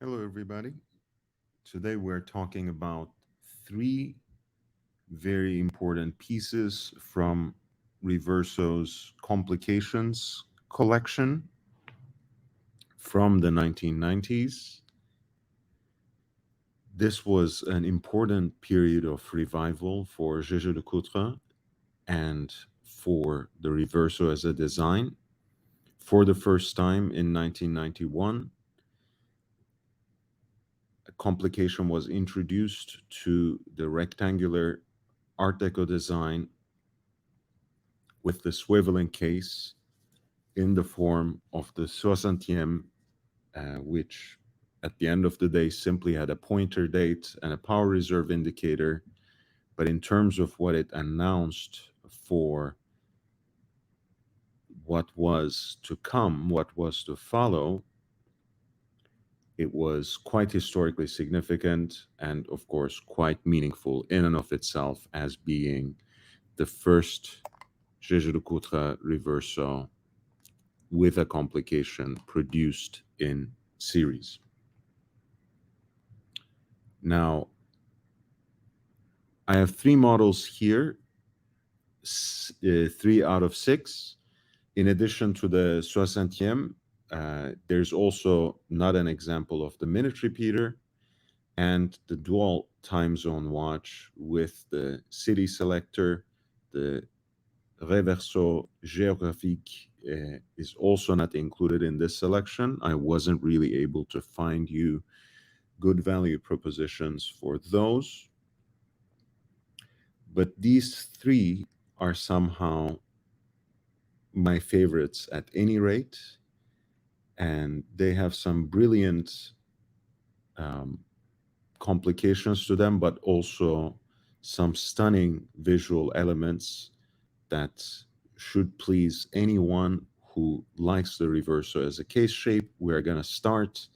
Hello, everybody. Today we're talking about three very important pieces from Reverso's Complications collection from the 1990s. This was an important period of revival for jaeger-lecoultre and for the Reverso as a design. For the first time in 1991, a complication was introduced to the rectangular Art Deco design with the swiveling case in the form of the 60e, which at the end of the day simply had a pointer date and a power reserve indicator. But in terms of what it announced for what was to come, what was to follow, it was quite historically significant and, of course, quite meaningful in and of itself as being the first jaeger-lecoultre Reverso with a complication produced in series. Now, I have three models here, 3 out of 6. In addition to the 60e, there's also not an example of the minute repeater and the dual time zone watch with the city selector. The Reverso géographique is also not included in this selection. I wasn't really able to find you good value propositions for those. But these three are somehow my favorites at any rate. And they have some brilliant complications to them, but also some stunning visual elements that should please anyone who likes the Reverso as a case shape. We're going to start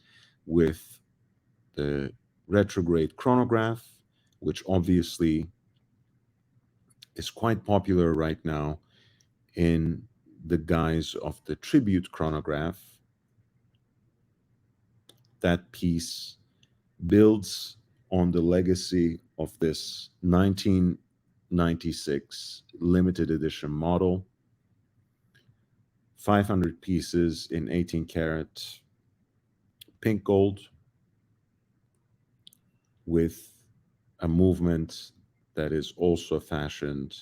with the Retrograde chronograph, which obviously is quite popular right now in the guise of the tribute chronograph. That piece builds on the legacy of this 1996 limited edition model. 500 pieces in 18 karat pink gold with a movement that is also fashioned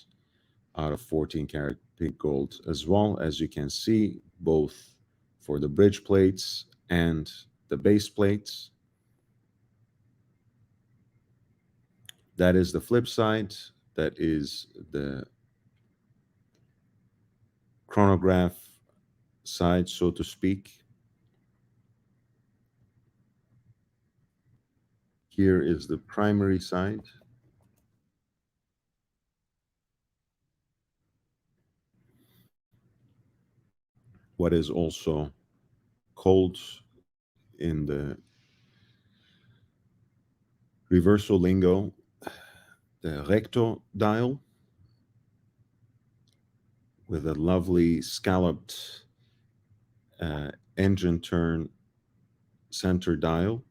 out of 14 karat pink gold as well, as you can see, both for the bridge plates and the base plates. That is the flip side. That is the chronograph side, so to speak. Here is the primary side. What is also called in the reversal lingo the recto dial, with a lovely scalloped engine turn center dial.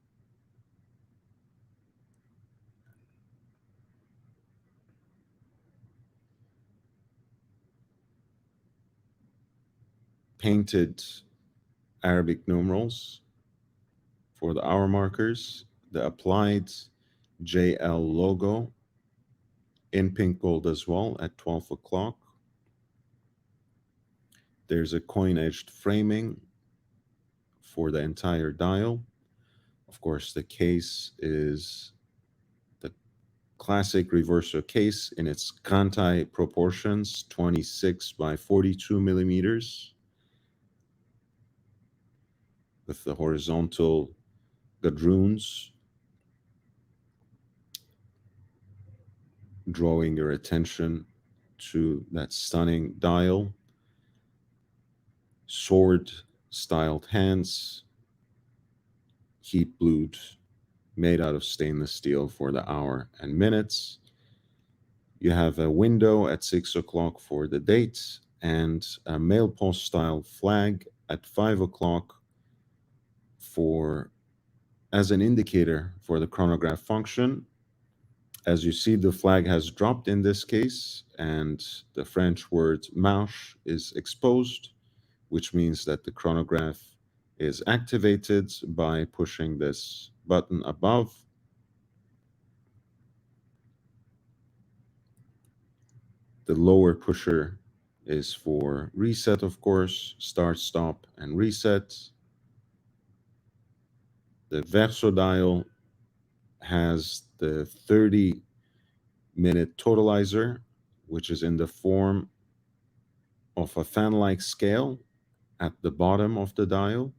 Painted Arabic numerals for the hour markers, the applied JL logo in pink gold as well at 12 o'clock. There's a coin-edged framing for the entire dial. Of course, the case is the classic Reverso case in its Kantai proportions, 26 by 42 millimeters, with the horizontal gadroons drawing your attention to that stunning dial. Sword-styled hands, heat blued, made out of stainless steel for the hour and minutes. You have a window at 6 o'clock for the date and a mail post style flag at 5 o'clock for as an indicator for the chronograph function. As you see, the flag has dropped in this case, and the French word marche is exposed, which means that the chronograph is activated by pushing this button above. The lower pusher is for reset, of course, start, stop, and reset. The Verso dial has the 30-minute totalizer, which is in the form of a fan-like scale at the bottom of the dial,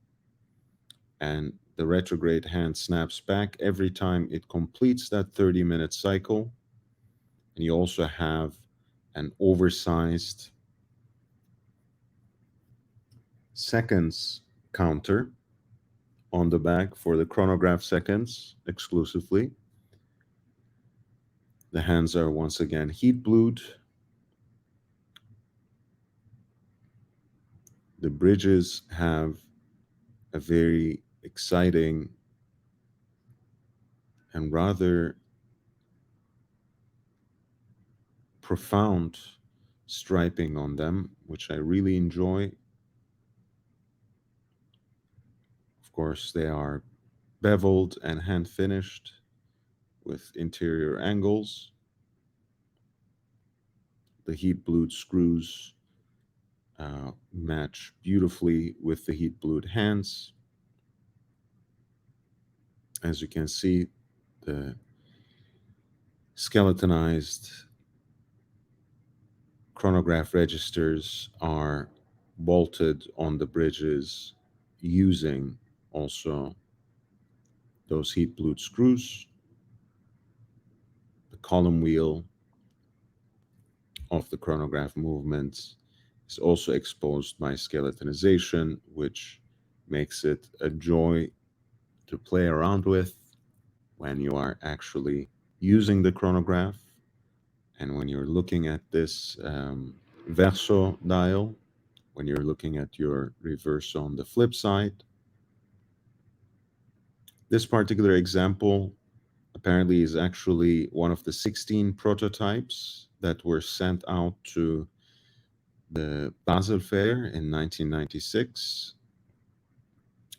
and the retrograde hand snaps back every time it completes that 30-minute cycle. And you also have an oversized seconds counter on the back for the chronograph seconds exclusively. The hands are once again heat blued. The bridges have a very exciting and rather profound striping on them, which I really enjoy. Of course, they are beveled and hand finished with interior angles. The heat blued screws match beautifully with the heat blued hands. As you can see, the skeletonized chronograph registers are bolted on the bridges using also those heat blued screws. The column wheel of the chronograph movements is also exposed by skeletonization, which makes it a joy to play around with when you are actually using the chronograph. And when you're looking at this Verso dial, when you're looking at your Reverso on the flip side, this particular example apparently is actually one of the 16 prototypes that were sent out to the Basel Fair in 1996.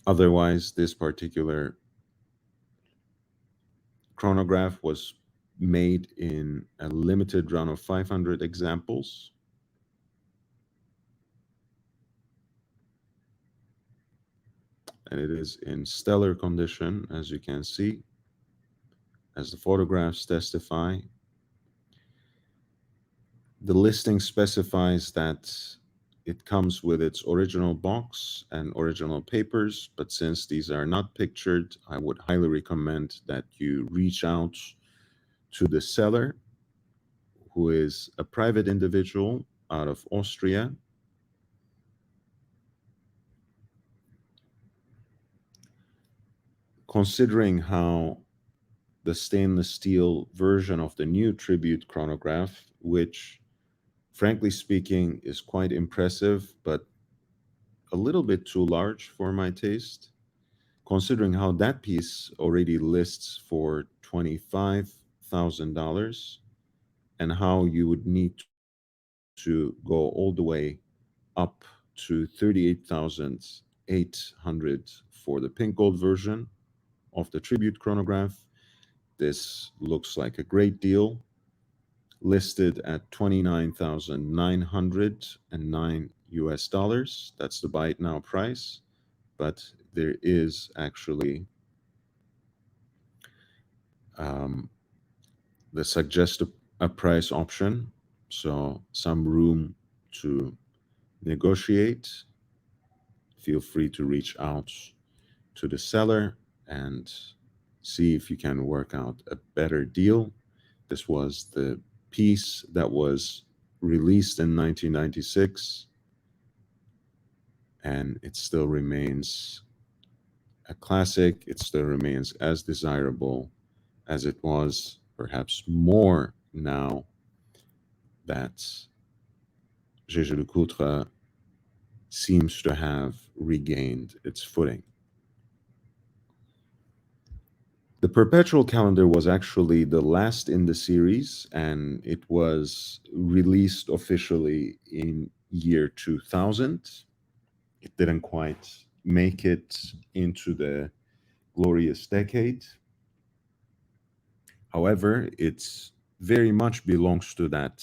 Otherwise, this particular chronograph was made in a limited run of 500 examples. And it is in stellar condition, as you can see, as the photographs testify. The listing specifies that it comes with its original box and original papers, but since these are not pictured, I would highly recommend that you reach out to the seller, who is a private individual out of Austria. Considering how the stainless steel version of the new Tribute chronograph, which frankly speaking is quite impressive, but a little bit too large for my taste, considering how that piece already lists for $25,000 and how you would need to go all the way up to 38,800 for the pink gold version of the Tribute chronograph. This looks like a great deal, listed at 29,909 US dollars. That's the buy it now price, but there is actually the suggest a price option, so some room to negotiate. Feel free to reach out to the seller and see if you can work out a better deal. This was the piece that was released in 1996, and it still remains a classic. It still remains as desirable as it was, perhaps more now that jaeger-lecoultre seems to have regained its footing. The Perpetual calendar was actually the last in the series, and it was released officially in year 2000. It didn't quite make it into the glorious decade. However, it very much belongs to that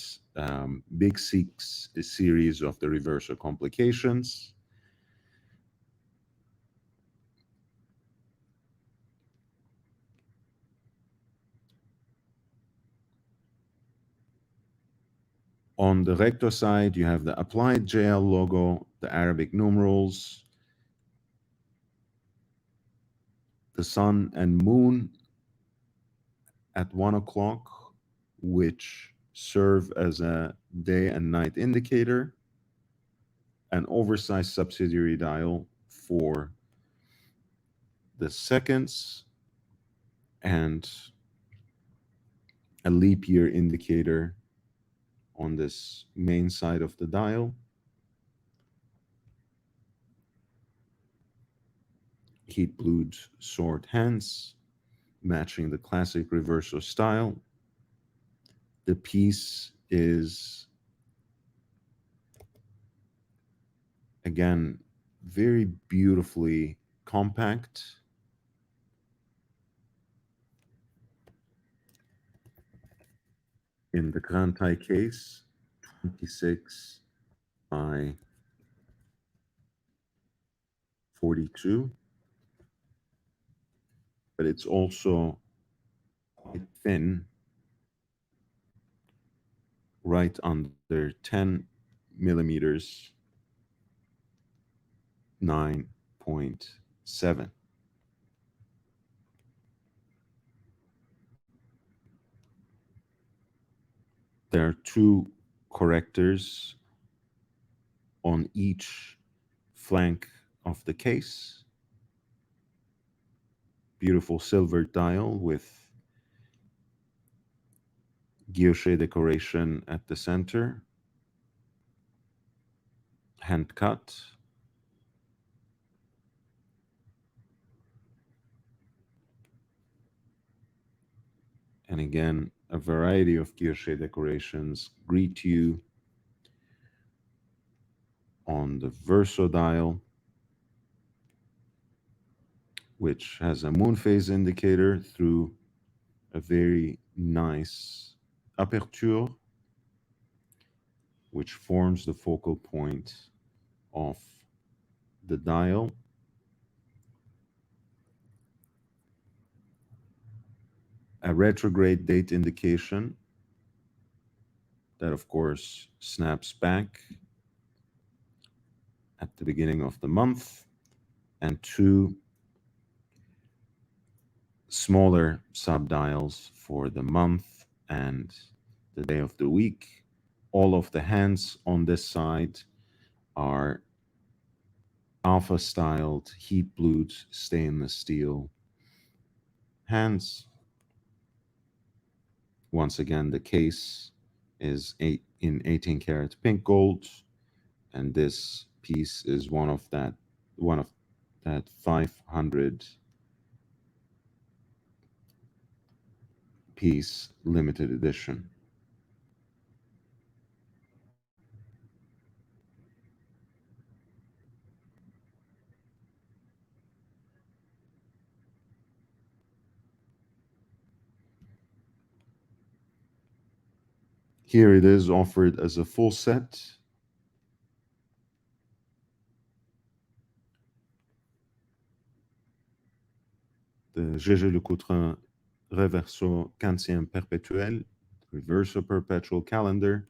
Big Six series of the Reverso complications. On the recto side, you have the applied JL logo, the Arabic numerals, the sun and moon at 1 o'clock, which serve as a day and night indicator, an oversized subsidiary dial for the seconds, and a leap year indicator on this main side of the dial. Heat blued sword hands, matching the classic Reverso style. The piece is, again, very beautifully compact. In the Grantai case, 26 by 42, but it's also quite thin, right under 10 millimeters, 9.7. There are two correctors on each flank of the case. Beautiful silver dial with guilloche decoration at the center, hand cut. And again, a variety of guilloche decorations greet you on the Verso dial, which has a moon phase indicator through a very nice aperture, which forms the focal point of the dial. A retrograde date indication that, of course, snaps back at the beginning of the month, and two smaller subdials for the month and the day of the week. All of the hands on this side are alpha styled, heat blued stainless steel hands. Once again, the case is in 18 karat pink gold, and this piece is one of that 500 piece limited edition. Here it is offered as a full set. The jaeger-lecoultre Reverso 15e Perpetuel, Reverso Perpetual calendar,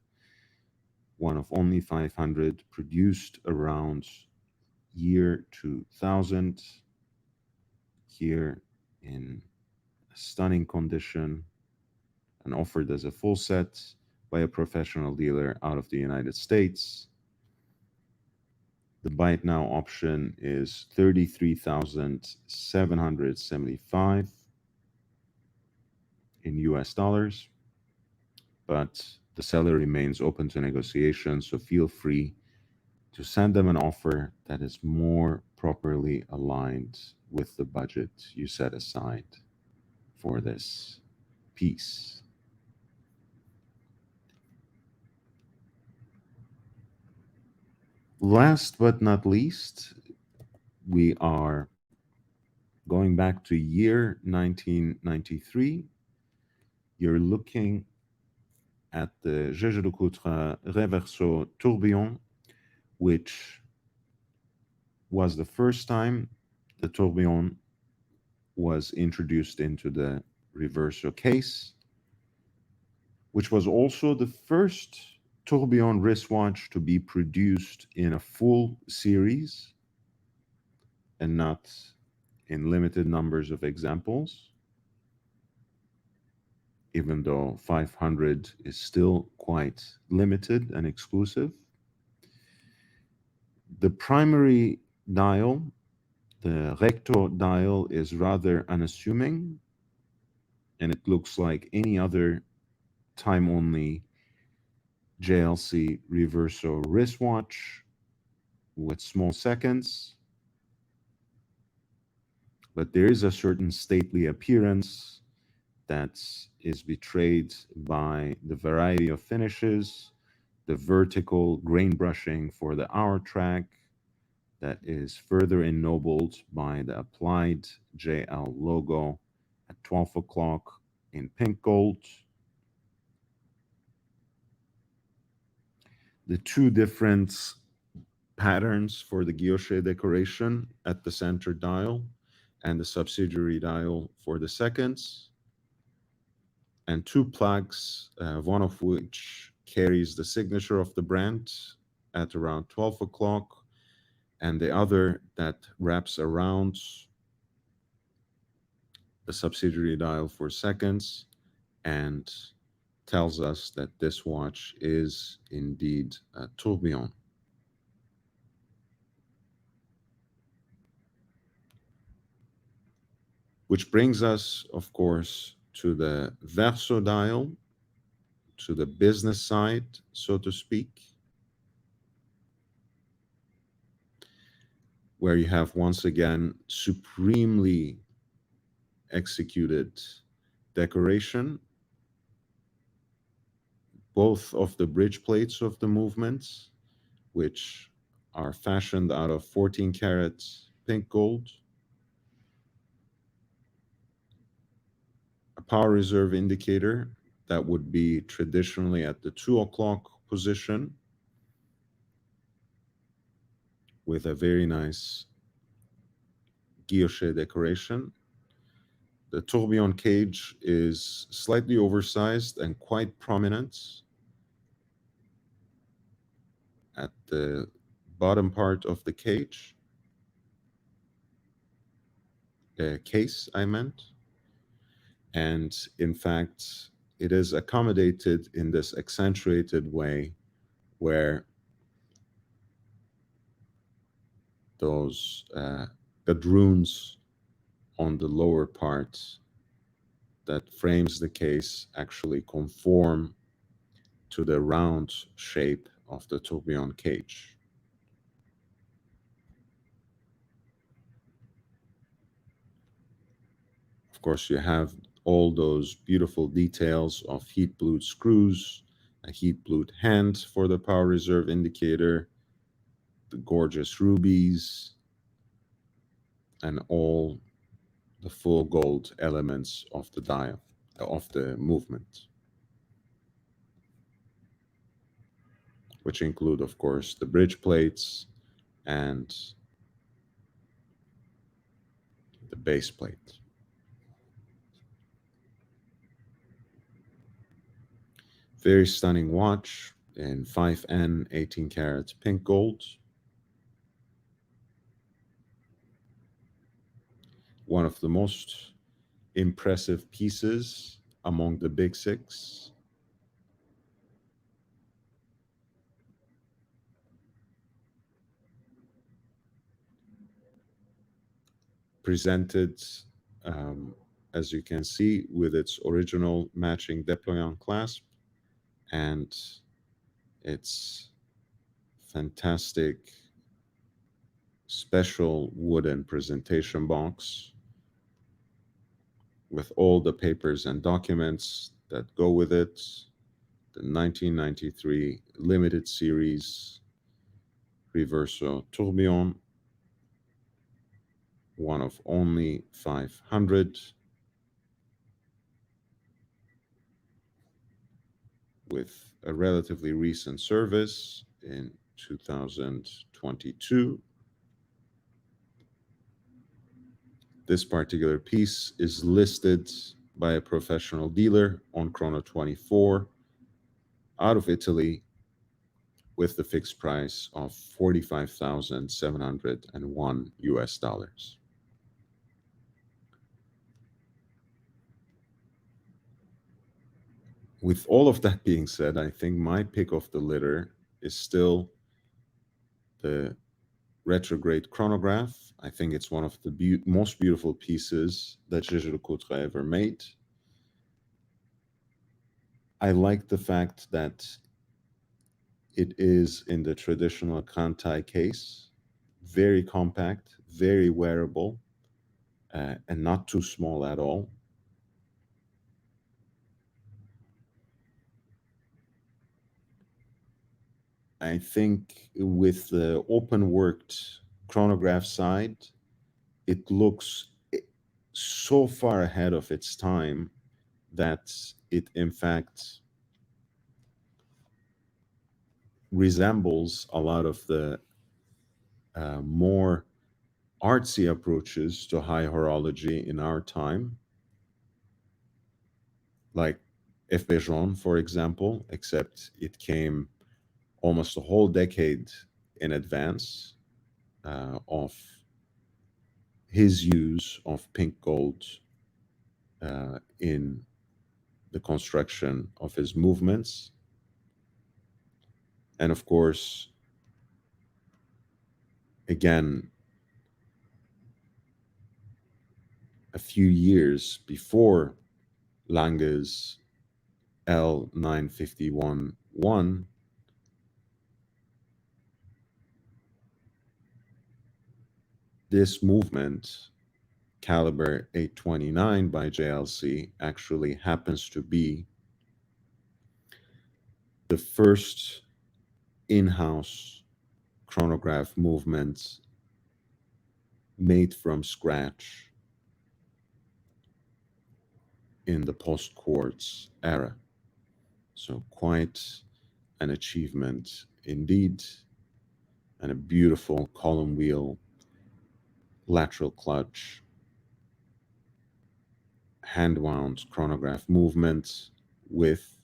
one of only 500 produced around year 2000, here in a stunning condition and offered as a full set by a professional dealer out of the United States. The buy it now option is 33,775 in US dollars, but the seller remains open to negotiation, so feel free to send them an offer that is more properly aligned with the budget you set aside. for this piece. Last but not least, we are going back to year 1993. You're looking at the jaeger-lecoultre Reverso tourbillon, which was the first time the tourbillon was introduced into the Reverso case, which was also the first tourbillon wristwatch to be produced in a full series and not in limited numbers of examples, even though 500 is still quite limited and exclusive. The primary dial, the recto dial, is rather unassuming, and it looks like any other time-only JLC Reverso wristwatch with small seconds. But there is a certain stately appearance that is betrayed by the variety of finishes, the vertical grain brushing for the hour track that is further ennobled by the applied JL logo at 12 o'clock in pink gold. The two different patterns for the guilloche decoration at the center dial and the subsidiary dial for the seconds, and two plaques, one of which carries the signature of the brand at around 12 o'clock, and the other that wraps around the subsidiary dial for seconds and tells us that this watch is indeed a tourbillon. Which brings us, of course, to the Verso dial, to the business side, so to speak, where you have once again supremely executed decoration, both of the bridge plates of the movements, which are fashioned out of 14 karat pink gold, a power reserve indicator that would be traditionally at the 2 o'clock position with a very nice guilloche decoration. The tourbillon cage is slightly oversized and quite prominent at the bottom part of the cage. Case, I meant. And in fact, it is accommodated in this accentuated way where those gadroons on the lower part that frames the case actually conform to the round shape of the tourbillon cage. Of course, you have all those beautiful details of heat-blued screws, a heat-blued hand for the power reserve indicator, the gorgeous rubies, and all the full gold elements of the dial, of the movement, which include, of course, the bridge plates and the base plate. Very stunning watch in 5N 18 karat pink gold. One of the most impressive pieces among the big six. Presented, as you can see, with its original matching déployant clasp and its fantastic special wooden presentation box with all the papers and documents that go with it. The 1993 limited series Reverso tourbillon, one of only 500, with a relatively recent service in 2022. This particular piece is listed by a professional dealer on Chrono24 out of Italy with the fixed price of 45,701 US dollars. With all of that being said, I think my pick of the litter is still the Retrograde chronograph. I think it's one of the most beautiful pieces that jaeger-lecoultre ever made. I like the fact that it is in the traditional Kantai case, very compact, very wearable, and not too small at all. I think with the open worked chronograph side, it looks so far ahead of its time that it in fact resembles a lot of the more artsy approaches to high horology in our time, like F. Bejon, for example, except it came almost a whole decade in advance of his use of pink gold in the construction of his movements. And of course, again, a few years before Lange's L951-1, this movement, caliber 829 by JLC, actually happens to be the first in-house chronograph movement made from scratch in the post-quartz era. So quite an achievement indeed, and a beautiful column wheel, lateral clutch, hand-wound chronograph movement with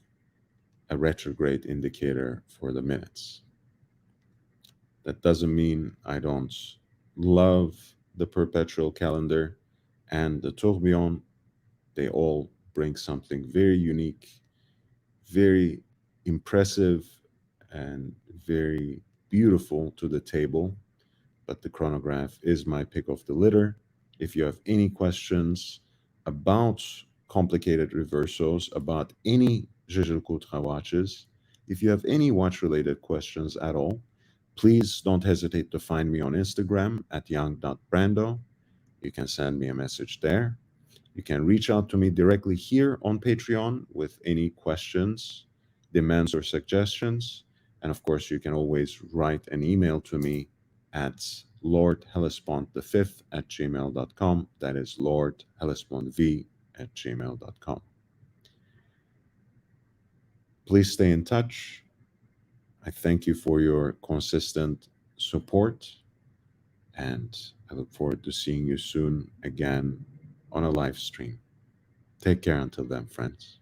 a retrograde indicator for the minutes. That doesn't mean I don't love the Perpetual calendar and the tourbillon. They all bring something very unique, very impressive, and very beautiful to the table. But the chronograph is my pick of the litter. If you have any questions about complicated reversos, about any jaeger-lecoultre watches, if you have any watch-related questions at all, please don't hesitate to find me on Instagram at young.brando. You can send me a message there. You can reach out to me directly here on Patreon with any questions, demands, or suggestions. And of course, you can always write an email to me at lordhellespont5@gmail.com. That is lordhellespont@gmail.com. Please stay in touch. I thank you for your consistent support, and I look forward to seeing you soon again on a live stream. Take care until then, friends.